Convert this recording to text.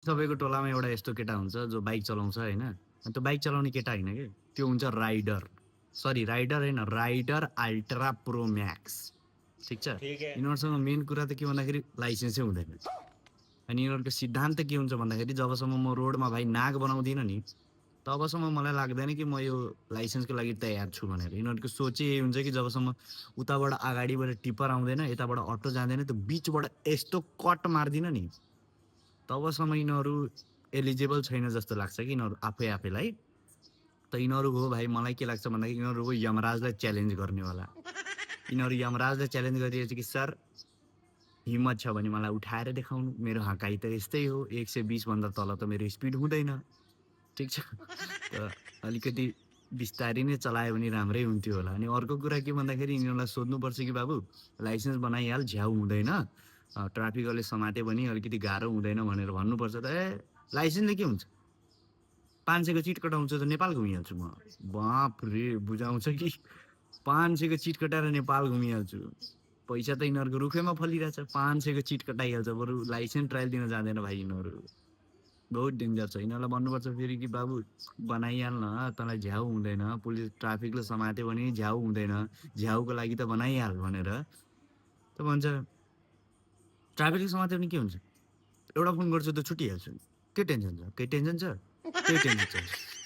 सबैको टोलामा एउटा यस्तो केटा हुन्छ जो बाइक चलाउँछ होइन, अनि त्यो बाइक चलाउने केटा होइन कि, त्यो हुन्छ राइडर। सरी राइडर होइन, राइडर अल्ट्रा प्रो म्याक्स। ठिक छ, ठीक है यिनीहरूसँग मेन कुरा त के भन्दाखेरि लाइसेन्सै हुँदैन। अनि यिनीहरूको सिद्धान्त के हुन्छ भन्दाखेरि जबसम्म म रोडमा भाइ नाक बनाउँदिनँ नि तबसम्म मलाई लाग्दैन कि म यो लाइसेन्सको लागि तयार छु भनेर। यिनीहरूको सोचै यही हुन्छ कि जबसम्म उताबाट अगाडिबाट टिप्पर आउँदैन, यताबाट अटो जाँदैन, त्यो बिचबाट यस्तो कट मार्दिनँ नि तबसम्म यिनीहरू एलिजिबल छैन जस्तो लाग्छ कि यिनीहरू आफैलाई। त यिनीहरू हो भाइ, मलाई के लाग्छ भन्दाखेरि यिनीहरू हो यमराजलाई च्यालेन्ज गर्नेवाला। यिनीहरू यमराजलाई च्यालेन्ज गरिरहेछ कि सर हिम्मत छ भने मलाई उठाएर देखाउनु, मेरो हकाइ त यस्तै हो, 120 भन्दा तल त मेरो स्पिड हुँदैन। ठिक छ, त अलिकति बिस्तारै नै चलायो भने राम्रै हुन्थ्यो होला। अनि अर्को कुरा के भन्दाखेरि यिनीहरूलाई सोध्नुपर्छ कि बाबु लाइसेन्स बनाइहाल, झ्याउ हुँदैन, ट्राफिकले समात्यो भने अलिकति गाह्रो हुँदैन भनेर भन्नुपर्छ। त लाइसेन्सले के हुन्छ, 500 को चिट कटाउँछ त नेपाल घुमिहाल्छु म। बाप रे, बुझाउँछ कि 500 को चिट कटाएर नेपाल घुमिहाल्छु। पैसा त यिनीहरूको रुखैमा फलिरहेछ, 500 को चिट कटाइहाल्छ, बरु लाइसेन्स ट्रायल दिन जाँदैन भाइ यिनीहरू। बहुत डेन्जर छ। यिनीहरूलाई भन्नुपर्छ फेरि कि बाबु बनाइहाल न, तँलाई झ्याउ हुँदैन, पुलिस ट्राफिकले समात्यो भने झ्याउ हुँदैन, झ्याउको लागि त बनाइहाल भनेर। त भन्छ ट्राफिकले समात्यो भने के हुन्छ, एउटा फोन गर्छु त छुटिहाल्छु, के टेन्सन छ, केही टेन्सन छ, केही टेन्सन छ।